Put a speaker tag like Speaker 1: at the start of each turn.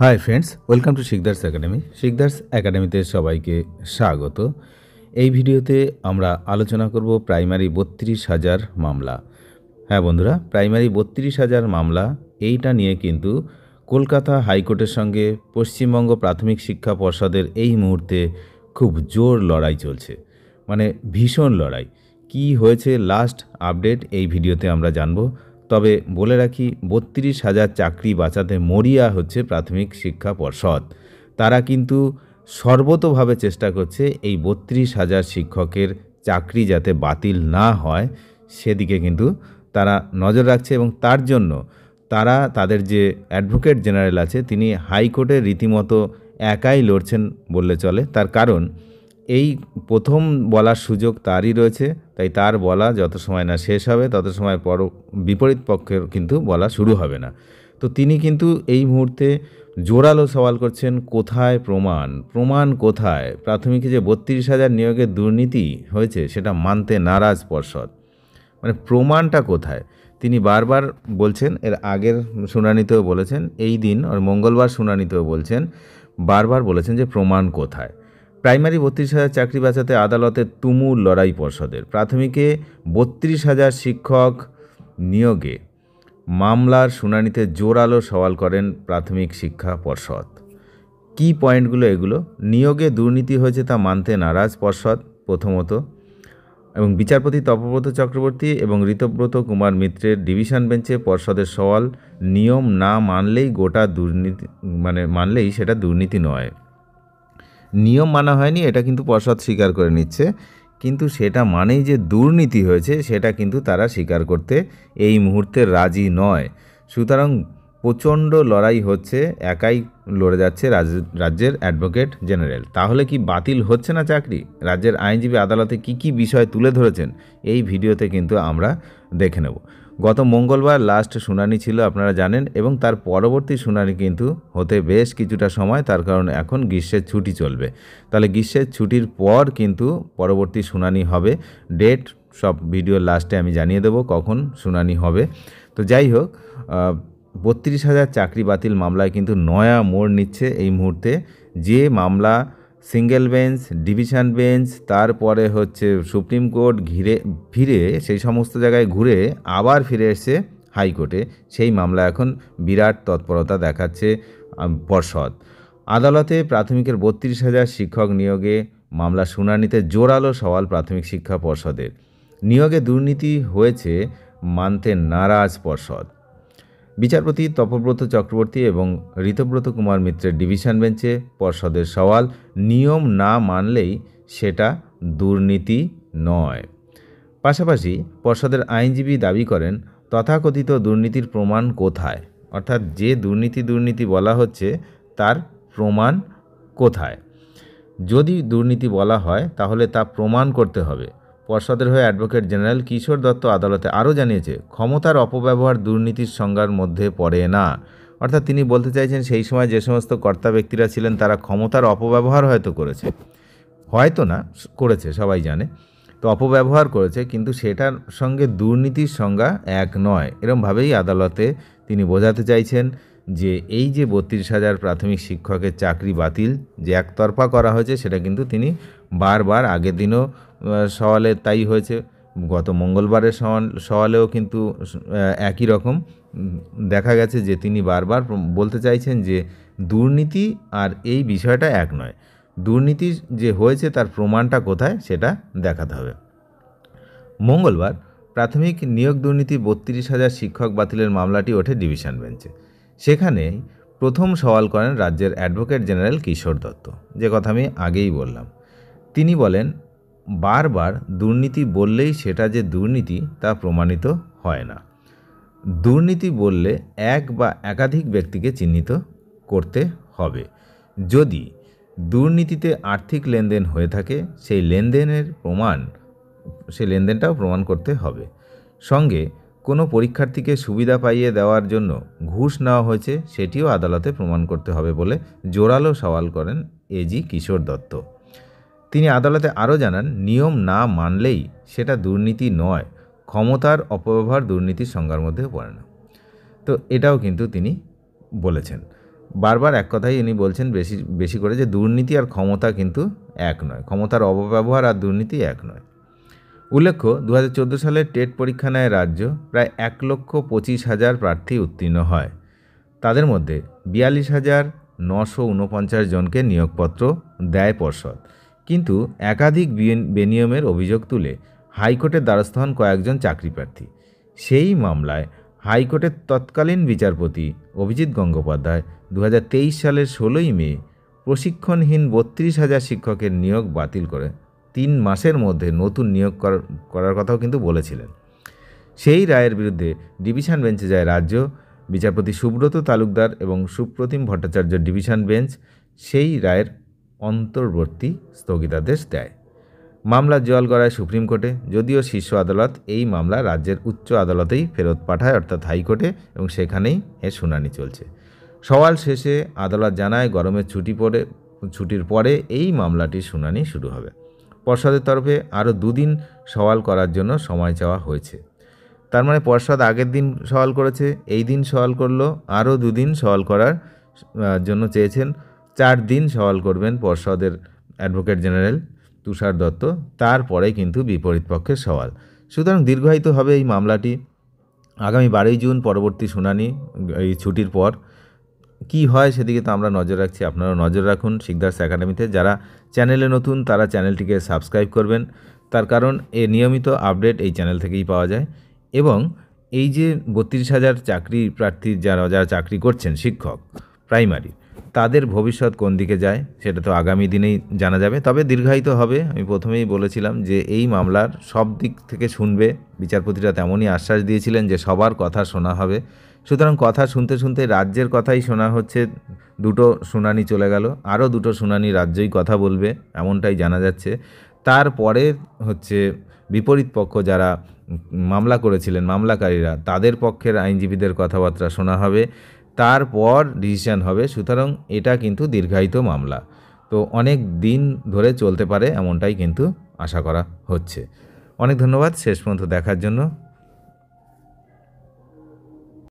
Speaker 1: Hi friends, welcome to Sikdar's academy. Sikdar's একাডেমিতে সবাইকে স্বাগত। এই ভিডিওতে আমরা আলোচনা করব প্রাইমারি 32,000 মামলা। হ্যাঁ বন্ধুরা, প্রাইমারি 32,000 মামলা এইটা নিয়ে কিন্তু কলকাতা হাইকোর্টের সঙ্গে পশ্চিমবঙ্গ প্রাথমিক শিক্ষা পর্ষদের এই মুহূর্তে খুব জোর লড়াই চলছে, মানে ভীষণ লড়াই। কি হয়েছে লাস্ট আপডেট এই ভিডিওতে আমরা জানব। তবে বলে রাখি, 32,000 চাকরি বাঁচাতে মরিয়া হচ্ছে প্রাথমিক শিক্ষা পর্ষদ। তারা কিন্তু সর্বতোভাবে চেষ্টা করছে এই 32,000 শিক্ষকের চাকরি যাতে বাতিল না হয় সেদিকে কিন্তু তারা নজর রাখছে, এবং তার জন্য তারা তাদের যে অ্যাডভোকেট জেনারেল আছে তিনি হাইকোর্টে রীতিমতো একাই লড়ছেন বললে চলে। তার কারণ এই প্রথম বলার সুযোগ তারই রয়েছে, তাই তার বলা যত সময় না শেষ হবে তত সময় বিপরীত পক্ষের কিন্তু বলা শুরু হবে না। তো তিনি কিন্তু এই মুহূর্তে জোরালো সওয়াল করছেন, কোথায় প্রমাণ কোথায়? প্রাথমিকে যে 32,000 নিয়োগের দুর্নীতি হয়েছে সেটা মানতে নারাজ পর্ষদ, মানে প্রমাণটা কোথায়? তিনি বারবার বলছেন, এর আগের শুনানিতেও বলেছেন, এই দিন আর মঙ্গলবার শুনানিতেও বলছেন, বারবার বলেছেন যে প্রমাণ কোথায়। প্রাইমারি 32,000 চাকরি বাঁচাতে আদালতে তুমুল লড়াই পর্ষদের। প্রাথমিকে 32,000 শিক্ষক নিয়োগে মামলার শুনানিতে জোরালো সওয়াল করেন প্রাথমিক শিক্ষা পর্ষদ। কি পয়েন্টগুলো এগুলো? নিয়োগে দুর্নীতি হয়েছে তা মানতে নারাজ পর্ষদ প্রথমত, এবং বিচারপতি তপব্রত চক্রবর্তী এবং ঋতব্রত কুমার মিত্রের ডিভিশন বেঞ্চে পর্ষদের সওয়াল, নিয়ম না মানলেই গোটা দুর্নীতি, মানে মানলেই সেটা দুর্নীতি নয়। নিয়ম মানা হয়নি এটা কিন্তু পর্ষদ স্বীকার করে নিচ্ছে, কিন্তু সেটা মানেই যে দুর্নীতি হয়েছে সেটা কিন্তু তারা স্বীকার করতে এই মুহূর্তে রাজি নয়। সুতরাং প্রচণ্ড লড়াই হচ্ছে, একাই লড়ে যাচ্ছে রাজ্যের অ্যাডভোকেট জেনারেল। তাহলে কি বাতিল হচ্ছে না চাকরি? রাজ্যের আইনজীবী আদালতে কি বিষয় তুলে ধরেছেন এই ভিডিওতে কিন্তু আমরা দেখে নেব। গত মঙ্গলবার লাস্ট শুনানি ছিল আপনারা জানেন, এবং তার পরবর্তী শুনানি কিন্তু হতে বেশ কিছুটা সময়, তার কারণ এখন গ্রীষ্মের ছুটি চলবে। তাহলে গ্রীষ্মের ছুটির পর কিন্তু পরবর্তী শুনানি হবে। ডেট সব ভিডিওর লাস্টে আমি জানিয়ে দেব কখন শুনানি হবে। তো যাই হোক, 32,000 চাকরি বাতিল মামলায় কিন্তু নয়া মোড় নিচ্ছে এই মুহূর্তে। যে মামলা সিঙ্গেল বেঞ্চ, ডিভিশন বেঞ্চ, তারপরে হচ্ছে সুপ্রিম কোর্ট ফিরে সেই সমস্ত জায়গায় ঘুরে আবার ফিরে এসছে হাইকোর্টে, সেই মামলা এখন বিরাট তৎপরতা দেখাচ্ছে পর্ষদ। আদালতে প্রাথমিকের 32,000 শিক্ষক নিয়োগে মামলা শুনানিতে জোরালো সওয়াল প্রাথমিক শিক্ষা পর্ষদের। নিয়োগে দুর্নীতি হয়েছে মানতে নারাজ পর্ষদ। বিচারপতি তপব্রত চক্রবর্তী এবং ঋতব্রত কুমার মিত্রের ডিভিশন বেঞ্চে পর্ষদের সওয়াল, নিয়ম না মানলেই সেটা দুর্নীতি নয়। পাশাপাশি পর্ষদের আইনজীবী দাবি করেন, তথাকথিত দুর্নীতির প্রমাণ কোথায়? অর্থাৎ যে দুর্নীতি বলা হচ্ছে তার প্রমাণ কোথায়? যদি দুর্নীতি বলা হয় তাহলে তা প্রমাণ করতে হবে। পর্ষদের হয়ে অ্যাডভোকেট জেনারেল কিশোর দত্ত আদালতে আরও জানিয়েছে, ক্ষমতার অপব্যবহার দুর্নীতির সংজ্ঞার মধ্যে পড়ে না। অর্থাৎ তিনি বলতে চাইছেন, সেই সময় যে সমস্ত কর্তা ব্যক্তিরা ছিলেন তারা ক্ষমতার অপব্যবহার হয়তো করেছে, হয়তো না করেছে সবাই জানে, তো অপব্যবহার করেছে, কিন্তু সেটার সঙ্গে দুর্নীতির সংজ্ঞা এক নয়। এরমভাবেই আদালতে তিনি বোঝাতে চাইছেন যে এই যে 32,000 প্রাথমিক শিক্ষকের চাকরি বাতিল যে একতরফা করা হয়েছে সেটা কিন্তু তিনি বারবার, আগের দিনও সওয়ালে তাই হয়েছে, গত মঙ্গলবারের সওয়ালেও কিন্তু একই রকম দেখা গেছে যে তিনি বারবার বলতে চাইছেন যে দুর্নীতি আর এই বিষয়টা এক নয়। দুর্নীতি যে হয়েছে তার প্রমাণটা কোথায় সেটা দেখাতে হবে। মঙ্গলবার প্রাথমিক নিয়োগ দুর্নীতি 32,000 শিক্ষক বাতিলের মামলাটি ওঠে ডিভিশন বেঞ্চে। সেখানে প্রথম সওয়াল করেন রাজ্যের অ্যাডভোকেট জেনারেল কিশোর দত্ত, যে কথা আমি আগেই বললাম। তিনি বলেন, বারবার দুর্নীতি বললেই সেটা যে দুর্নীতি তা প্রমাণিত হয় না। দুর্নীতি বললে এক বা একাধিক ব্যক্তিকে চিহ্নিত করতে হবে। যদি দুর্নীতিতে আর্থিক লেনদেন হয়ে থাকে সেই লেনদেনটাও প্রমাণ করতে হবে। সঙ্গে কোনো পরীক্ষার্থীকে সুবিধা পাইয়ে দেওয়ার জন্য ঘুষ নেওয়া হয়েছে সেটিও আদালতে প্রমাণ করতে হবে বলে জোরালো সওয়াল করেন এজি কিশোর দত্ত। তিনি আদালতে আরও জানান, নিয়ম না মানলেই সেটা দুর্নীতি নয়, ক্ষমতার অপব্যবহার দুর্নীতির সংজ্ঞার মধ্যে পড়ে না। তো এটাও কিন্তু তিনি বলেছেন। বারবার এক কথাই ইনি বলছেন বেশি বেশি করে, যে দুর্নীতি আর ক্ষমতা কিন্তু এক নয়, ক্ষমতার অপব্যবহার আর দুর্নীতি এক নয়। উল্লেখ্য, 2014 সালে টেট পরীক্ষা নেয় রাজ্য, প্রায় 1,25,000 প্রার্থী উত্তীর্ণ হয়। তাদের মধ্যে 42,949 জনকে নিয়োগপত্র দেয় পর্ষদ, কিন্তু একাধিক বেনিয়মের অভিযোগ তুলে হাইকোর্টের দ্বারস্থ হন কয়েকজন চাকরিপ্রার্থী। সেই মামলায় হাইকোর্টের তৎকালীন বিচারপতি অভিজিৎ গঙ্গোপাধ্যায় 2023 সালের 16ই মে প্রশিক্ষণহীন 32,000 শিক্ষকের নিয়োগ বাতিল করে 3 মাসের মধ্যে নতুন নিয়োগ করার কথাও কিন্তু বলেছিলেন। সেই রায়ের বিরুদ্ধে ডিভিশন বেঞ্চে যায় রাজ্য। বিচারপতি সুব্রত তালুকদার এবং সুপ্রতিম ভট্টাচার্য ডিভিশন বেঞ্চ সেই রায়ের অন্তর্বর্তী স্থগিতাদেশ দেয়। মামলা জল গড়ায় সুপ্রিম কোর্টে, যদিও শীর্ষ আদালত এই মামলা রাজ্যের উচ্চ আদালতেই ফেরত পাঠায়, অর্থাৎ হাইকোর্টে, এবং সেখানেই এর শুনানি চলছে। সওয়াল শেষে আদালত জানায় গরমের ছুটির পরে এই মামলাটির শুনানি শুরু হবে। পর্ষদের তরফে আরও 2 দিন সওয়াল করার জন্য সময় চাওয়া হয়েছে। তার মানে পর্ষদ আগের দিন সওয়াল করেছে, এই দিন সওয়াল করলো, আরও 2 দিন সওয়াল করার জন্য চেয়েছেন। 4 দিন সওয়াল করবেন পর্ষদের অ্যাডভোকেট জেনারেল তুষার দত্ত, তারপরে কিন্তু বিপরীত পক্ষের সওয়াল। সুতরাং দীর্ঘায়িত হবে এই মামলাটি। আগামী 12ই জুন পরবর্তী শুনানি, এই ছুটির পর কি হয় সেদিকে তো আমরা নজর রাখছি, আপনারাও নজর রাখুন শিকদার্স একাডেমিতে। যারা চ্যানেলে নতুন তারা চ্যানেলটিকে সাবস্ক্রাইব করবেন, তার কারণ নিয়মিত আপডেট এই চ্যানেল থেকেই পাওয়া যায়। এবং এই যে 32,000 চাকরি প্রার্থী যারা চাকরি করছেন শিক্ষক প্রাইমারি, তাদের ভবিষ্যৎ কোন দিকে যায় সেটা তো আগামী দিনেই জানা যাবে। তবে দীর্ঘায়িত হবে, আমি প্রথমেই বলেছিলাম যে এই মামলার সব দিক থেকে শুনবে। বিচারপতিরা তেমনই আশ্বাস দিয়েছিলেন যে সবার কথা শোনা হবে। সুতরাং কথা শুনতে শুনতে রাজ্যের কথাই শোনা হচ্ছে, 2টো শুনানি চলে গেল, আরও 2টো শুনানি রাজ্যই কথা বলবে এমনটাই জানা যাচ্ছে। তারপরে হচ্ছে বিপরীত পক্ষ যারা মামলা করেছিলেন, মামলাকারীরা, তাদের পক্ষের আইনজীবীদের কথাবার্তা শোনা হবে, তারপর ডিসিশন হবে। সুতরাং এটা কিন্তু দীর্ঘায়িত মামলা, তো অনেক দিন ধরে চলতে পারে এমনটাই কিন্তু আশা করা হচ্ছে। অনেক ধন্যবাদ শেষ পর্যন্ত দেখার জন্য।